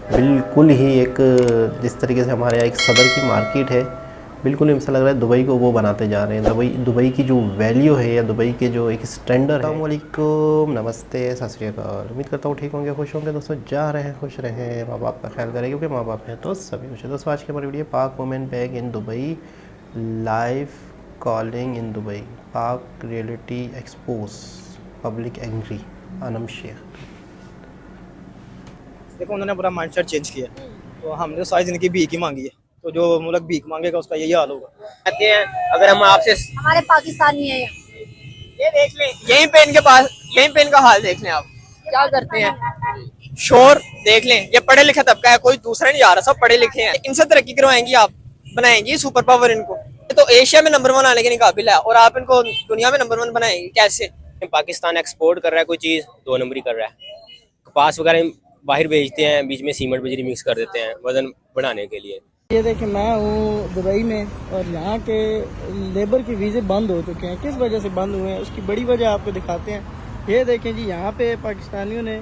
बिल्कुल ही एक जिस तरीके से हमारे यहाँ एक सदर की मार्केट है, बिल्कुल ऐसा लग रहा है दुबई को वो बनाते जा रहे हैं। दुबई की जो वैल्यू है या दुबई के जो एक स्टैंडर्ड है। अस्सलामुअलैकुम, नमस्ते, सत श्री अकाल। उम्मीद करता हूँ ठीक होंगे, खुश होंगे। दोस्तों जा रहे हैं, खुश रहें, माँ बाप का ख्याल करें, क्योंकि माँ बाप हैं तो सभी खुश है। दोस्तों आज की हमारी video Pak women beg in Dubai, live calling in Dubai, Pak reality expose, public entry, Anam Shaikh. देखो उन्होंने पूरा माइंडसेट चेंज किया, तो हमने तो सारी जिंदगी भीख ही मांगी है, तो जो मुल्क भीख मांगेगा उसका यही हाल होगा। कहते हैं अगर हम आपसे हमारे पाकिस्तानी है ये देख लें, यहीं पे इनके पास, यहीं पे इनका हाल देख लें, आप क्या करते हैं, शोर देख लें। ये पढ़े लिखे तबका है, कोई दूसरा नहीं जा रहा, सब पढ़े लिखे हैं। इनसे तरक्की करवाएंगी आप, बनाएंगी सुपर पावर इनको। तो एशिया में नंबर 1 आने के काबिल है, और आप इनको दुनिया में नंबर 1 बनाएंगे कैसे? पाकिस्तान एक्सपोर्ट कर रहा है कोई चीज़, 2 नंबरी कर रहा है। कपास वगैरह बाहर भेजते हैं, बीच में सीमेंट बजरी मिक्स कर देते हैं वजन बढ़ाने के लिए। ये देखिए मैं हूँ दुबई में, और यहाँ के लेबर के वीज़े बंद हो चुके हैं। किस वजह से बंद हुए हैं उसकी बड़ी वजह आपको दिखाते हैं। ये देखें जी, यहाँ पे पाकिस्तानियों ने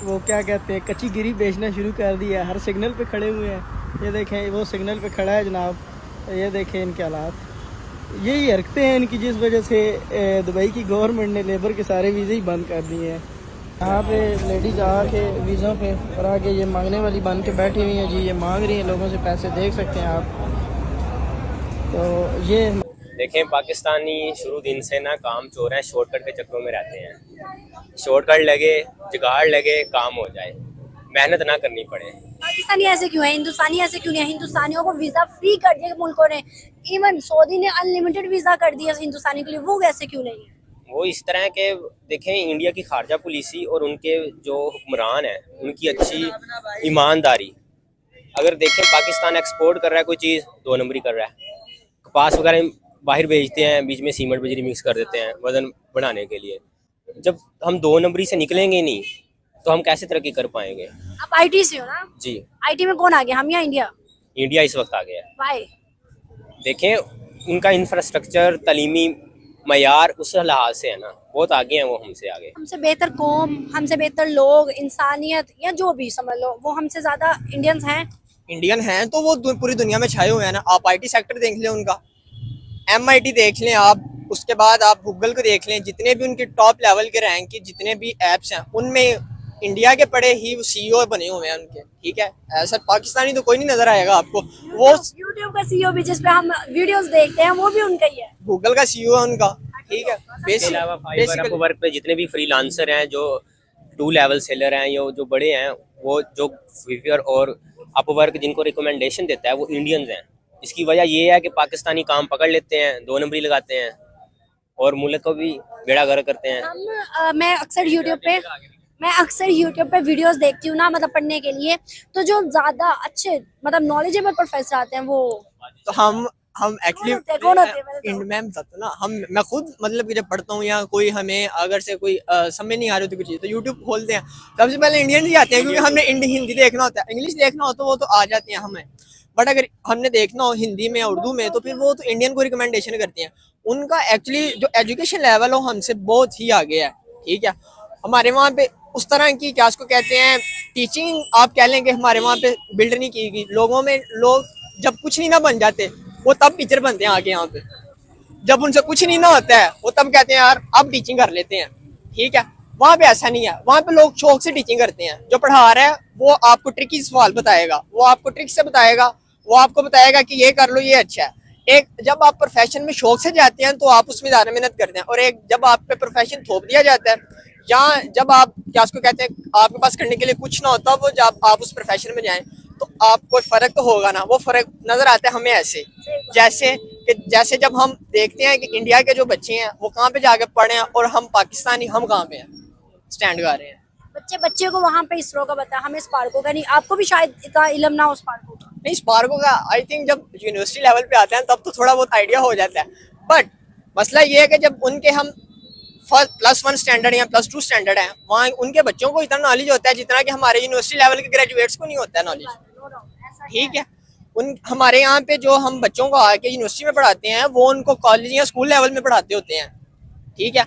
वो क्या कहते हैं, कच्ची गिरी बेचना शुरू कर दिया। हर सिग्नल पे खड़े हुए हैं। ये देखें वो सिग्नल पे खड़ा है जनाब, ये देखें इनके हालात। यही हरकतें हैं इनकी, जिस वजह से दुबई की गवर्नमेंट ने लेबर के सारे वीज़े ही बंद कर दिए हैं। यहाँ पे लेडीज आके वीज़ों पे और आगे ये मांगने वाली बन के बैठी हुई हैं जी, ये मांग रही हैं लोगों से पैसे, देख सकते हैं आप। तो ये देखें पाकिस्तानी शुरू दिन से ना काम चोर हैं, शॉर्टकट के चक्करों में रहते हैं। शॉर्टकट लगे, जुगाड़ लगे, काम हो जाए, मेहनत ना करनी पड़े। पाकिस्तानी ऐसे क्यों है, हिंदुस्तानी ऐसे क्यों नहीं है? हिंदुस्तानियों को वीजा फ्री कर दिया मुल्कों ने, इवन सऊदी ने अनलिमिटेड वीजा कर दिया हिंदुस्तानी के लिए, वो ऐसे क्यों नहीं है? वो इस तरह के देखें, इंडिया की खारजा पॉलिसी और उनके जो हुक्मरान हैं उनकी अच्छी ईमानदारी। अगर देखें पाकिस्तान एक्सपोर्ट कर रहा है कोई चीज़, 2 नंबरी कर रहा है। कपास वगैरह बाहर भेजते हैं, बीच में सीमेंट बजरी मिक्स कर देते हैं वजन बढ़ाने के लिए। जब हम 2 नंबरी से निकलेंगे नहीं तो हम कैसे तरक्की कर पाएंगे? आप आईटी से हो ना? जी। आईटी में कौन आ गया, हम या इंडिया? इंडिया इस वक्त आ गया है। वाई? देखें उनका इंफ्रास्ट्रक्चर, तलीमी मयार उस लिहाज से है ना, बहुत आगे हैं वो हमसे आगे। हमसे बेहतर कौम, हमसे बेहतर लोग, इंसानियत या जो भी समझ लो, वो हमसे ज्यादा इंडियंस हैं। इंडियन हैं तो वो पूरी दुनिया में छाए हुए हैं ना। आप आईटी सेक्टर देख लें उनका, MIT देख लें आप, उसके बाद आप गूगल को देख लें, जितने भी उनके टॉप लेवल के रैंक के जितने भी ऐप्स हैं उनमें इंडिया के पड़े ही CEO बने हुए हैं उनके। ठीक है, ऐसा पाकिस्तानी तो कोई नहीं नजर आएगा आपको। वो यूट्यूब का सीईओ भी, जिस पे हम वीडियोस देखते हैं, वो भी उनका ही है। गूगल का CEO है उनका। ठीक है, इसके अलावा फाइवर, अपवर्क पे जितने भी फ्रीलांसर हैं, जो 2 लेवल सेलर हैं, या जो बड़े हैं, वो जो फाइवर और अपवर्क जिनको रिकमेंडेशन देता है वो इंडियंस हैं। इसकी वजह ये है कि पाकिस्तानी काम पकड़ लेते हैं, 2 नंबरी लगाते हैं और मुल्क को भी बेड़ा गर्क करते हैं। मैं अक्सर यूट्यूब पे वीडियोस देखती हूँ ना, मतलब पढ़ने के लिए, तो जो ज्यादा अच्छे मतलब नॉलेजेबल प्रोफेसर आते हैं वो तो हम एक्चुअली कौन होते हैं? मैम बताता ना, मैं खुद मतलब कि जब पढ़ता हूँ या कोई हमें अगर से कोई समझ नहीं आ रही होती कुछ चीज़, तो यूट्यूब खोलते हैं, सबसे पहले इंडियन ही आते हैं, क्योंकि हमने हिंदी देखना होता है। इंग्लिश देखना हो तो वो तो आ जाते हैं हमें, बट अगर हमने देखना हो हिंदी में, उर्दू में, तो फिर वो तो इंडियन को रिकमेंडेशन करते हैं। उनका एक्चुअली जो एजुकेशन लेवल हो हमसे बहुत ही आगे है। ठीक है, हमारे वहाँ पे उस तरह की क्या उसको कहते हैं, टीचिंग आप कह लेंगे, हमारे वहाँ पे बिल्ड नहीं की गई। लोगों में लोग जब कुछ नहीं ना बन जाते वो तब टीचर बनते हैं आगे यहाँ पे। जब उनसे कुछ नहीं ना होता है वो तब कहते हैं यार अब टीचिंग कर लेते हैं। ठीक है, वहाँ पे ऐसा नहीं है। वहाँ पे लोग शौक से टीचिंग करते हैं। जो पढ़ा रहा है वो आपको ट्रिकी सवाल बताएगा, वो आपको ट्रिक से बताएगा, वो आपको बताएगा कि ये कर लो, ये अच्छा है। एक जब आप प्रोफेशन में शौक से जाते हैं तो आप उसमें ज़्यादा मेहनत करते हैं, और एक जब आप पे प्रोफेशन थोप दिया जाता है, या जब आप क्या उसको कहते हैं आपके पास करने के लिए कुछ ना होता, वो जब आप उस प्रोफेशन में जाएं तो आपको कोई फर्क तो होगा ना। वो फर्क नजर आता है हमें ऐसे, जैसे जब हम देखते हैं कि इंडिया के जो बच्चे हैं वो कहाँ पे जाके पढ़े हैं, और हम पाकिस्तानी हम कहाँ पे हैं, स्टैंड गा रहे हैं। बच्चे को वहाँ पे इसरो का पता है, हमें स्पार्को का नहीं। आपको भी शायद इतना इल्म ना हो स्पार्को का। नहीं, स्पार्को का आई थिंक जब यूनिवर्सिटी लेवल पे आते हैं तब तो थोड़ा बहुत आइडिया हो जाता है, बट मसला ये है कि जब उनके हम +1 स्टैंडर्ड या +2 स्टैंडर्ड है, वहाँ उनके बच्चों को इतना नॉलेज होता है जितना कि हमारे यूनिवर्सिटी लेवल के ग्रेजुएट्स को नहीं होता है नॉलेज। ठीक है, उन हमारे यहाँ पे जो हम बच्चों को आके यूनिवर्सिटी में पढ़ाते हैं वो उनको कॉलेज या स्कूल लेवल में पढ़ाते होते हैं। ठीक है,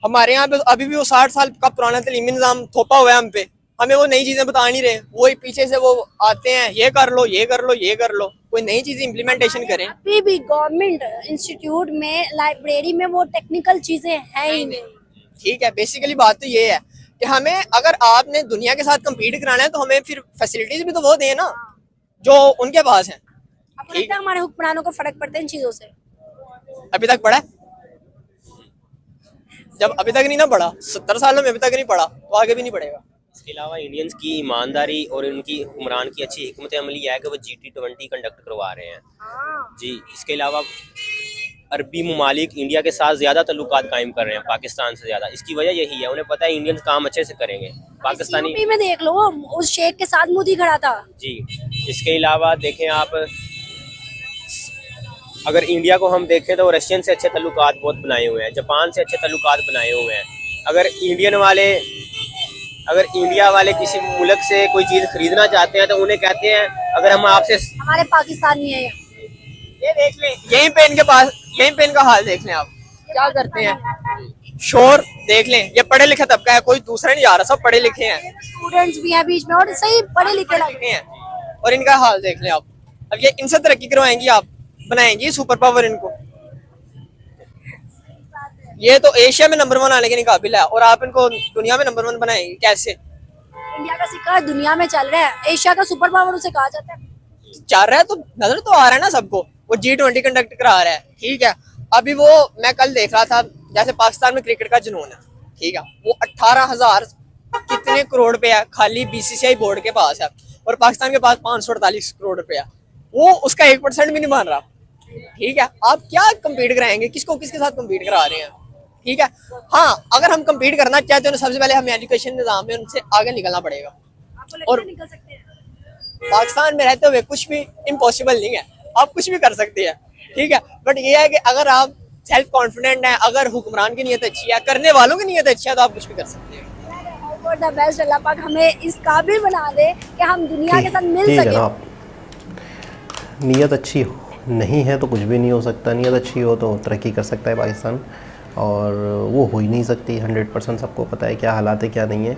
हमारे यहाँ पे अभी भी वो 60 साल का पुराना तलीमी निज़ाम थोपा हुआ है हम पे। हमें वो नई चीजें बता नहीं रहे, वही पीछे से वो आते हैं, ये कर लो ये कर लो ये कर लो, कोई नई चीज इम्प्लीमेंटेशन करें। अभी भी गवर्नमेंट इंस्टीट्यूट में लाइब्रेरी में वो टेक्निकल चीजें हैं ही नहीं। ठीक है, बेसिकली बात तो ये है कि हमें अगर आपने दुनिया के साथ कम्पीट कराना है तो हमें फिर फैसिलिटीज भी तो वो दें ना जो उनके पास है। आपको लगता है हमारे हुक्मरानों को फर्क पड़ता है इन चीजों से? अभी तक पढ़ा है? जब अभी तक नहीं ना पढ़ा, 70 सालों में अभी तक नहीं पढ़ा तो आगे भी नहीं पढ़ेगा। इसके अलावा इंडियंस की ईमानदारी और उनकी हुक्मरान की अच्छी हिकमत अमली है कि वो G20 कंडक्ट करवा रहे हैं जी। इसके अलावा अरबी ममालिक इंडिया के साथ ज़्यादा तल्लुकात कायम कर रहे हैं पाकिस्तान से ज़्यादा। इसकी वजह यही है, उन्हें पता है इंडियंस काम अच्छे से करेंगे। पाकिस्तानी यूपी में देख लो, उस शेख के साथ मोदी खड़ा था जी। इसके अलावा देखें आप, अगर इंडिया को हम देखें तो रशियन से अच्छे तल्लुकात बहुत बनाए हुए हैं, जापान से अच्छे तल्लुकात बनाए हुए हैं। अगर इंडिया वाले किसी मुल्क से कोई चीज़ खरीदना चाहते हैं तो उन्हें कहते हैं अगर हम आपसे, हमारे पाकिस्तानी है ये देख लें, यहीं पे इनका हाल देख लें आप क्या करते हैं। शोर देख लें, ये पढ़े लिखे तबका है, कोई दूसरा नहीं जा रहा, सब पढ़े लिखे हैं, स्टूडेंट्स भी हैं बीच में और सही पढ़े लिखे लगे हैं। और इनका हाल देख लें आप। अब ये इनसे तरक्की करवाएंगी आप, बनाएंगी सुपर पावर इनको। ये तो एशिया में नंबर 1 आने के काबिल है और आप इनको दुनिया में नंबर 1 बनाएंगे कैसे? इंडिया का सिक्का दुनिया में चल रहा है, एशिया का सुपर पावर उसे कहा जाता है। चल रहा है तो नजर तो आ रहा है ना सबको, वो G20 कंडक्ट करा रहा है। ठीक है, अभी वो मैं कल देख रहा था, जैसे पाकिस्तान में क्रिकेट का जुनून है, ठीक है, वो 18,000 कितने करोड़ रुपया खाली BCCI बोर्ड के पास है और पाकिस्तान के पास 548 करोड़ रुपया, वो उसका 1% भी नहीं बन रहा। ठीक है, आप क्या कम्पीट कराएंगे, किसके साथ कम्पीट करा रहे हैं? ठीक है, हाँ, अगर हम कम्पीट करना चाहते हैं तो सबसे पहले हमें एजुकेशन निज़ाम में उनसे आगे निकलना पड़ेगा। आपको लगता है निकल सकते हैं? पाकिस्तान में रहते हुए कुछ भी इम्पॉसिबल नहीं है, आप कुछ भी कर सकते हैं। ठीक है, बट ये है कि अगर आप सेल्फ कॉन्फिडेंट हैं, अगर हुक्मरान की नीयत अच्छी है, करने वालों की नीयत अच्छी है, तो आप कुछ भी कर सकते हैं। और द बेस्ट, अल्लाह पाक हमें इस काबिल बना दे कि हम दुनिया के साथ मिल जी सके। जनाब, नीयत अच्छी नहीं है तो कुछ भी नहीं हो सकता। नीयत अच्छी हो तो तरक्की कर सकता है पाकिस्तान, और वो हो ही नहीं सकती। 100% सबको पता है क्या हालात है क्या नहीं है।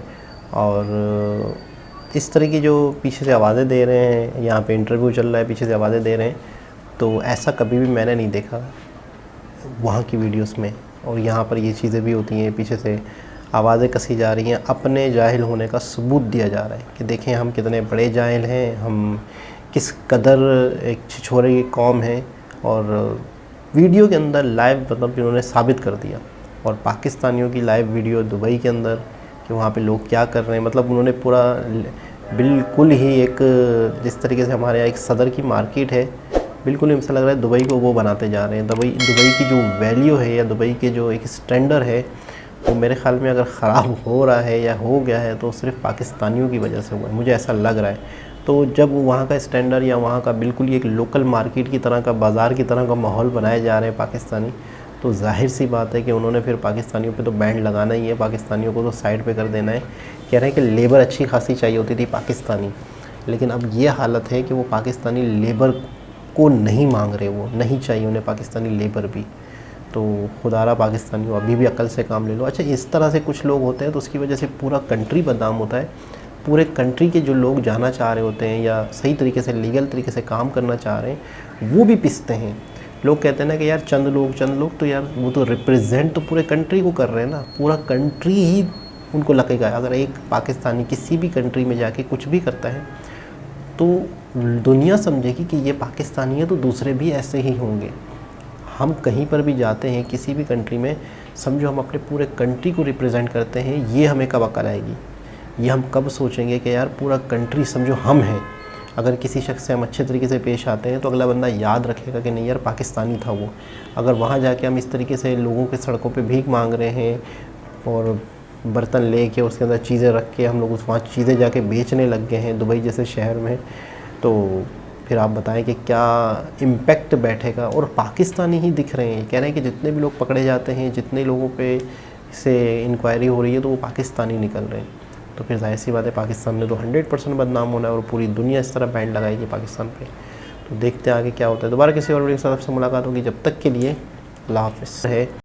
और इस तरह की जो पीछे से आवाज़ें दे रहे हैं, यहाँ पे इंटरव्यू चल रहा है, पीछे से आवाज़ें दे रहे हैं, तो ऐसा कभी भी मैंने नहीं देखा वहाँ की वीडियोस में। और यहाँ पर ये चीज़ें भी होती हैं, पीछे से आवाज़ें कसी जा रही हैं, अपने जाहिल होने का सबूत दिया जा रहा है कि देखें हम कितने बड़े जाहिल हैं, हम किस कदर एक छिछोरे की कौम है। और वीडियो के अंदर लाइव मतलब इन्होंने साबित कर दिया। और पाकिस्तानियों की लाइव वीडियो दुबई के अंदर कि वहाँ पे लोग क्या कर रहे हैं, मतलब उन्होंने पूरा बिल्कुल ही एक, जिस तरीके से हमारे यहाँ एक सदर की मार्केट है, बिल्कुल ही ऐसा लग रहा है दुबई को वो बनाते जा रहे हैं। दुबई की जो वैल्यू है या दुबई के जो एक स्टैंडर्ड है, वो मेरे ख़्याल में अगर ख़राब हो रहा है या हो गया है तो सिर्फ पाकिस्तानियों की वजह से हुआ है, मुझे ऐसा लग रहा है। तो जब वहाँ का स्टैंडर्ड या वहाँ का बिल्कुल ही एक लोकल मार्केट की तरह का, बाज़ार की तरह का माहौल बनाए जा रहे हैं पाकिस्तानी, तो जाहिर सी बात है कि उन्होंने फिर पाकिस्तानियों पे तो बैंड लगाना ही है, पाकिस्तानियों को तो साइड पे कर देना है। कह रहे हैं कि लेबर अच्छी खासी चाहिए होती थी पाकिस्तानी, लेकिन अब ये हालत है कि वो पाकिस्तानी लेबर को नहीं मांग रहे, वो नहीं चाहिए उन्हें पाकिस्तानी लेबर भी। तो खुदारा पाकिस्तानियों अभी भी अकल से काम ले लो। अच्छा, इस तरह से कुछ लोग होते हैं तो उसकी वजह से पूरा कंट्री बदनाम होता है। पूरे कंट्री के जो लोग जाना चाह रहे होते हैं या सही तरीके से लीगल तरीके से काम करना चाह रहे हैं, वो भी पिसते हैं। लोग कहते हैं ना कि यार चंद लोग तो यार वो तो रिप्रेजेंट तो पूरे कंट्री को कर रहे हैं ना, पूरा कंट्री ही उनको लगेगा। अगर एक पाकिस्तानी किसी भी कंट्री में जाके कुछ भी करता है तो दुनिया समझेगी कि ये पाकिस्तानी है, तो दूसरे भी ऐसे ही होंगे। हम कहीं पर भी जाते हैं किसी भी कंट्री में, समझो हम अपने पूरे कंट्री को रिप्रेजेंट करते हैं, ये हमें कब अकल आएगी, ये हम कब सोचेंगे कि यार पूरा कंट्री समझो हम हैं। अगर किसी शख्स से हम अच्छे तरीके से पेश आते हैं तो अगला बंदा याद रखेगा कि नहीं यार पाकिस्तानी था वो। अगर वहाँ जाके हम इस तरीके से लोगों के सड़कों पे भीख मांग रहे हैं और बर्तन ले के उसके अंदर चीज़ें रख के हम लोग वहाँ चीज़ें जाके बेचने लग गए हैं दुबई जैसे शहर में, तो फिर आप बताएं कि क्या इम्पैक्ट बैठेगा। और पाकिस्तानी ही दिख रहे हैं, कह रहे हैं कि जितने भी लोग पकड़े जाते हैं, जितने लोगों पे से इंक्वायरी हो रही है, तो वो पाकिस्तानी निकल रहे हैं। तो फिर जाहिर सी बात है पाकिस्तान ने तो 100% बदनाम होना है और पूरी दुनिया इस तरह बैंड लगाएगी पाकिस्तान पे। तो देखते हैं आगे क्या होता है। दोबारा किसी और वीडियो के साथ आपसे मुलाकात होगी, जब तक के लिए अल्लाह हाफ़िज़ है।